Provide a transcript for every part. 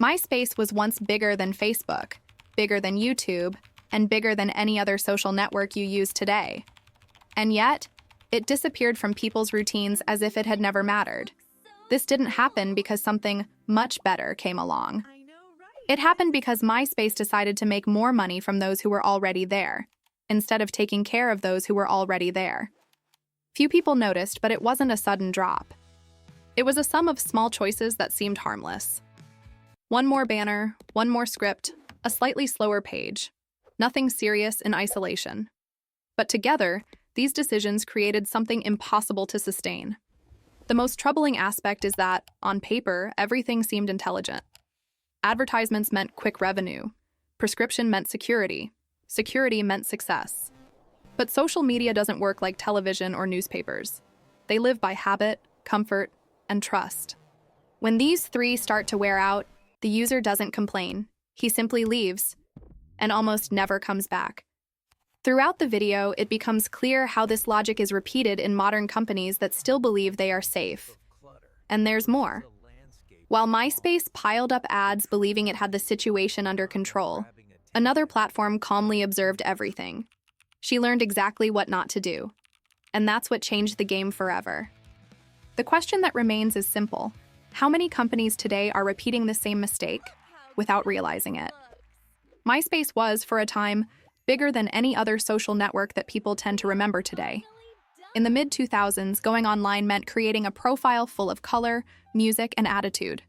MySpace was once bigger than Facebook, bigger than YouTube, and bigger than any other social network you use today. And yet, it disappeared from people's routines as if it had never mattered. This didn't happen because something much better came along. It happened because MySpace decided to make more money from those who were already there, instead of taking care of those who were already there. Few people noticed, but it wasn't a sudden drop. It was a sum of small choices that seemed harmless. One more banner, one more script, a slightly slower page. Nothing serious in isolation. But together, these decisions created something impossible to sustain. The most troubling aspect is that, on paper, everything seemed intelligent. Advertisements meant quick revenue. Prescription meant security. Security meant success. But social media doesn't work like television or newspapers. They live by habit, comfort, and trust. When these three start to wear out, the user doesn't complain. He simply leaves, and almost never comes back. Throughout the video, it becomes clear how this logic is repeated in modern companies that still believe they are safe. And there's more. While MySpace piled up ads believing it had the situation under control, another platform calmly observed everything. She learned exactly what not to do. And that's what changed the game forever. The question that remains is simple. How many companies today are repeating the same mistake without realizing it? MySpace was, for a time, bigger than any other social network that people tend to remember today. In the mid-2000s, going online meant creating a profile full of color, music, and attitude.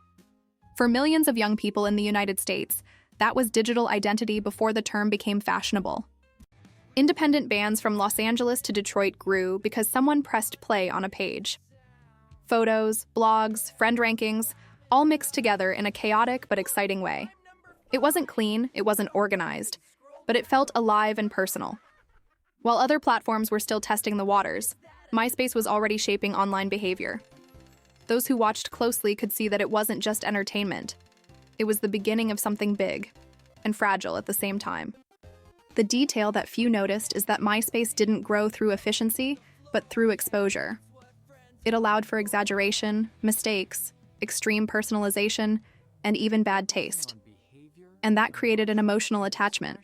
For millions of young people in the United States, that was digital identity before the term became fashionable. Independent bands from Los Angeles to Detroit grew because someone pressed play on a page. Photos, blogs, friend rankings, all mixed together in a chaotic but exciting way. It wasn't clean, it wasn't organized, but it felt alive and personal. While other platforms were still testing the waters, MySpace was already shaping online behavior. Those who watched closely could see that it wasn't just entertainment. It was the beginning of something big and fragile at the same time. The detail that few noticed is that MySpace didn't grow through efficiency, but through exposure. It allowed for exaggeration, mistakes, extreme personalization, and even bad taste. And that created an emotional attachment,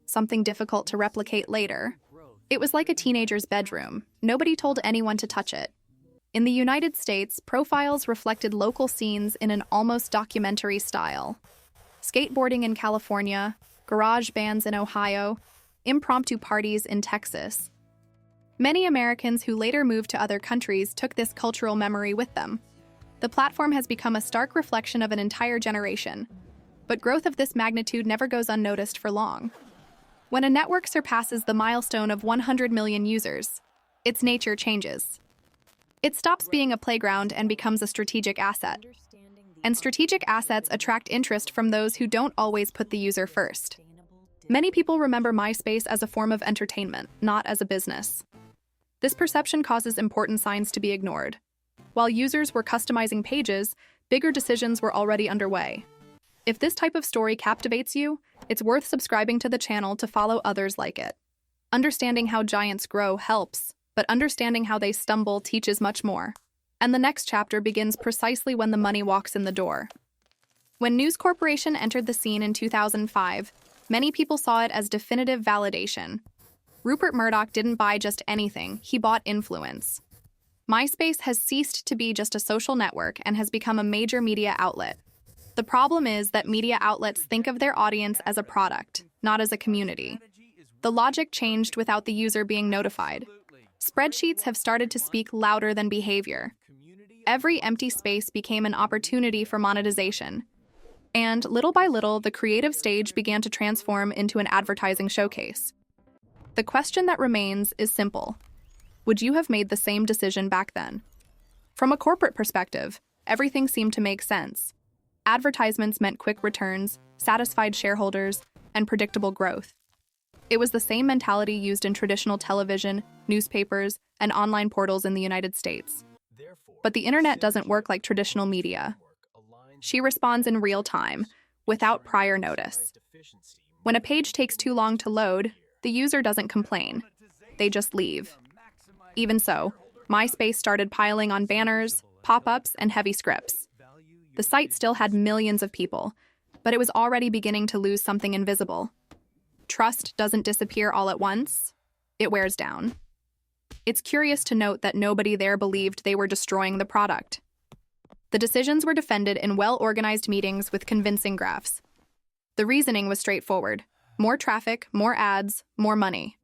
something difficult to replicate later. It was like a teenager's bedroom. Nobody told anyone to touch it. In the United States, profiles reflected local scenes in an almost documentary style. Skateboarding in California, garage bands in Ohio, impromptu parties in Texas. Many Americans who later moved to other countries took this cultural memory with them. The platform has become a stark reflection of an entire generation. But growth of this magnitude never goes unnoticed for long. When a network surpasses the milestone of 100 million users, its nature changes. It stops being a playground and becomes a strategic asset. And strategic assets attract interest from those who don't always put the user first. Many people remember MySpace as a form of entertainment, not as a business. This perception causes important signs to be ignored. While users were customizing pages, bigger decisions were already underway. If this type of story captivates you, it's worth subscribing to the channel to follow others like it. Understanding how giants grow helps, but understanding how they stumble teaches much more. And the next chapter begins precisely when the money walks in the door. When News Corporation entered the scene in 2005, many people saw it as definitive validation. Rupert Murdoch didn't buy just anything, he bought influence. MySpace has ceased to be just a social network and has become a major media outlet. The problem is that media outlets think of their audience as a product, not as a community. The logic changed without the user being notified. Spreadsheets have started to speak louder than behavior. Every empty space became an opportunity for monetization. And little by little, the creative stage began to transform into an advertising showcase. The question that remains is simple. Would you have made the same decision back then? From a corporate perspective, everything seemed to make sense. Advertisements meant quick returns, satisfied shareholders, and predictable growth. It was the same mentality used in traditional television, newspapers, and online portals in the United States. But the internet doesn't work like traditional media. She responds in real time, without prior notice. When a page takes too long to load, the user doesn't complain. They just leave. Even so, MySpace started piling on banners, pop-ups, and heavy scripts. The site still had millions of people, but it was already beginning to lose something invisible. Trust doesn't disappear all at once. It wears down. It's curious to note that nobody there believed they were destroying the product. The decisions were defended in well-organized meetings with convincing graphs. The reasoning was straightforward. More traffic, more ads, more money.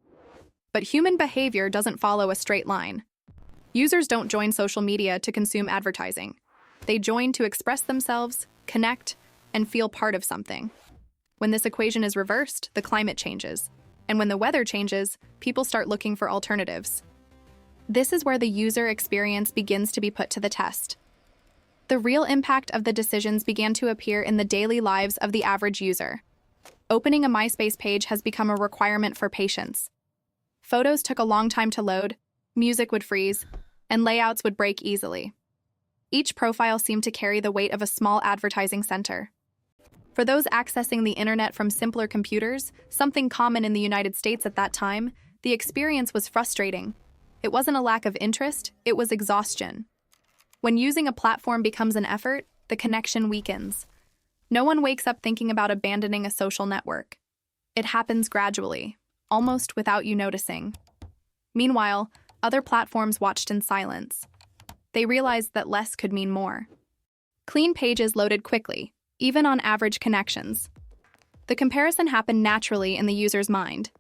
But human behavior doesn't follow a straight line. Users don't join social media to consume advertising. They join to express themselves, connect, and feel part of something. When this equation is reversed, the climate changes. And when the weather changes, people start looking for alternatives. This is where the user experience begins to be put to the test. The real impact of the decisions began to appear in the daily lives of the average user. Opening a MySpace page has become a requirement for patience. Photos took a long time to load, music would freeze, and layouts would break easily. Each profile seemed to carry the weight of a small advertising center. For those accessing the internet from simpler computers, something common in the United States at that time, the experience was frustrating. It wasn't a lack of interest, it was exhaustion. When using a platform becomes an effort, the connection weakens. No one wakes up thinking about abandoning a social network. It happens gradually, almost without you noticing. Meanwhile, other platforms watched in silence. They realized that less could mean more. Clean pages loaded quickly, even on average connections. The comparison happened naturally in the user's mind.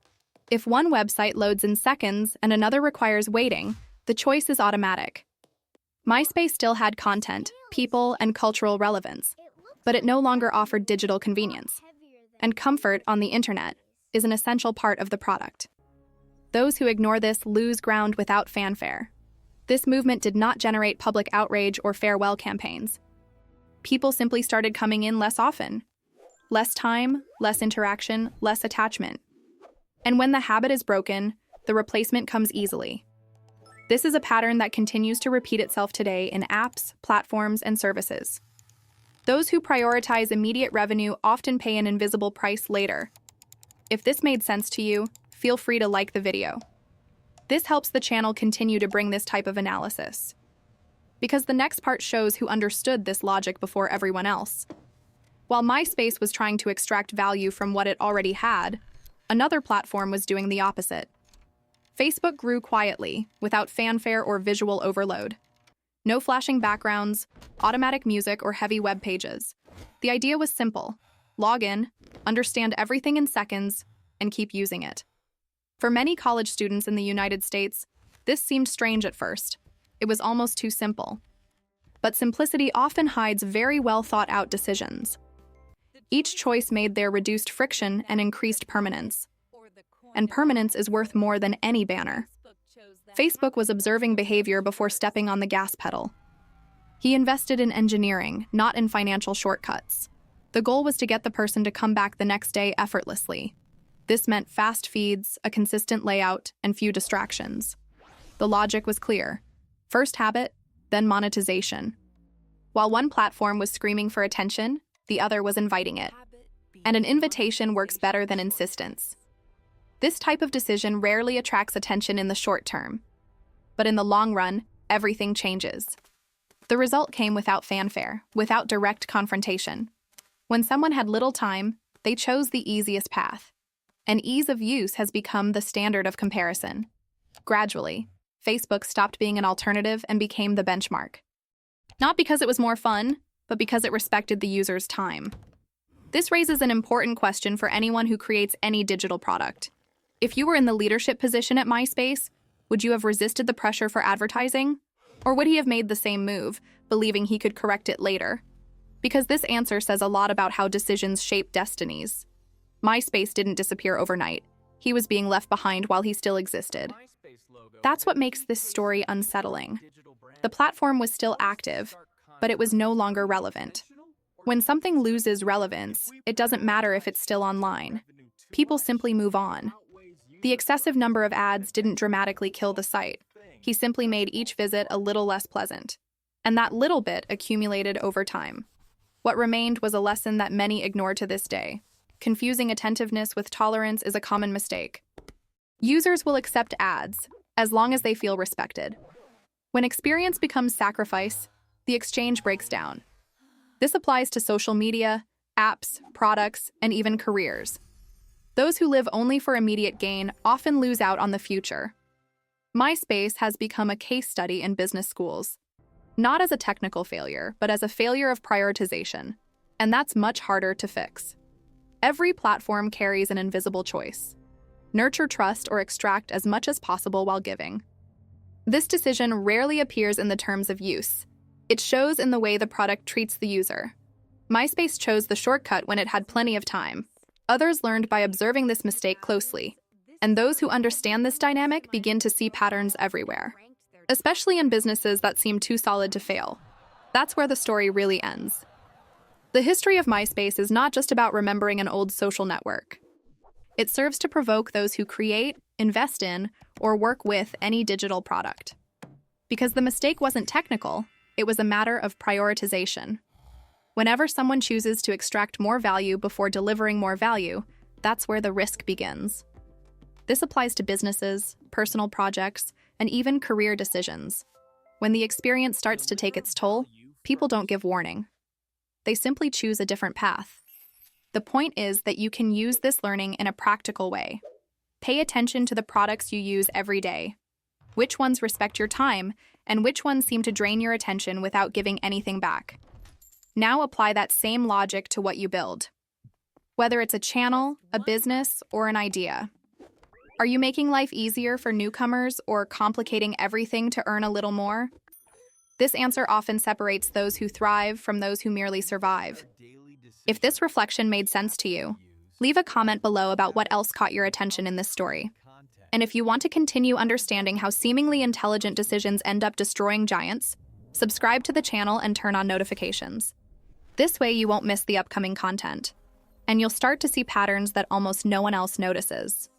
If one website loads in seconds and another requires waiting, the choice is automatic. MySpace still had content, people, and cultural relevance, but it no longer offered digital convenience. And comfort on the internet is an essential part of the product. Those who ignore this lose ground without fanfare. This movement did not generate public outrage or farewell campaigns. People simply started coming in less often. Less time, less interaction, less attachment. And when the habit is broken, the replacement comes easily. This is a pattern that continues to repeat itself today in apps, platforms, and services. Those who prioritize immediate revenue often pay an invisible price later. If this made sense to you, feel free to like the video. This helps the channel continue to bring this type of analysis. Because the next part shows who understood this logic before everyone else. While MySpace was trying to extract value from what it already had, another platform was doing the opposite. Facebook grew quietly, without fanfare or visual overload. No flashing backgrounds, automatic music, or heavy web pages. The idea was simple. Log in, understand everything in seconds, and keep using it. For many college students in the United States, this seemed strange at first. It was almost too simple. But simplicity often hides very well thought-out decisions. Each choice made there reduced friction and increased permanence. And permanence is worth more than any banner. Facebook was observing behavior before stepping on the gas pedal. He invested in engineering, not in financial shortcuts. The goal was to get the person to come back the next day effortlessly. This meant fast feeds, a consistent layout, and few distractions. The logic was clear. First habit, then monetization. While one platform was screaming for attention, the other was inviting it. And an invitation works better than insistence. This type of decision rarely attracts attention in the short term. But in the long run, everything changes. The result came without fanfare, without direct confrontation. When someone had little time, they chose the easiest path. And ease of use has become the standard of comparison. Gradually, Facebook stopped being an alternative and became the benchmark. Not because it was more fun, but because it respected the user's time. This raises an important question for anyone who creates any digital product. If you were in the leadership position at MySpace, would you have resisted the pressure for advertising? Or would he have made the same move, believing he could correct it later? Because this answer says a lot about how decisions shape destinies. MySpace didn't disappear overnight. He was being left behind while he still existed. That's what makes this story unsettling. The platform was still active, but it was no longer relevant. When something loses relevance, it doesn't matter if it's still online. People simply move on. The excessive number of ads didn't dramatically kill the site. He simply made each visit a little less pleasant. And that little bit accumulated over time. What remained was a lesson that many ignore to this day. Confusing attentiveness with tolerance is a common mistake. Users will accept ads, as long as they feel respected. When experience becomes sacrifice, the exchange breaks down. This applies to social media, apps, products, and even careers. Those who live only for immediate gain often lose out on the future. MySpace has become a case study in business schools, not as a technical failure, but as a failure of prioritization, and that's much harder to fix. Every platform carries an invisible choice: nurture trust or extract as much as possible while giving. This decision rarely appears in the terms of use. It shows in the way the product treats the user. MySpace chose the shortcut when it had plenty of time. Others learned by observing this mistake closely, and those who understand this dynamic begin to see patterns everywhere, especially in businesses that seem too solid to fail. That's where the story really ends. The history of MySpace is not just about remembering an old social network. It serves to provoke those who create, invest in, or work with any digital product. Because the mistake wasn't technical, it was a matter of prioritization. Whenever someone chooses to extract more value before delivering more value, that's where the risk begins. This applies to businesses, personal projects, and even career decisions. When the experience starts to take its toll, people don't give warning. They simply choose a different path. The point is that you can use this learning in a practical way. Pay attention to the products you use every day. Which ones respect your time, and which ones seem to drain your attention without giving anything back. Now apply that same logic to what you build. Whether it's a channel, a business, or an idea. Are you making life easier for newcomers or complicating everything to earn a little more? This answer often separates those who thrive from those who merely survive. If this reflection made sense to you, leave a comment below about what else caught your attention in this story. And if you want to continue understanding how seemingly intelligent decisions end up destroying giants, subscribe to the channel and turn on notifications. This way you won't miss the upcoming content, and you'll start to see patterns that almost no one else notices.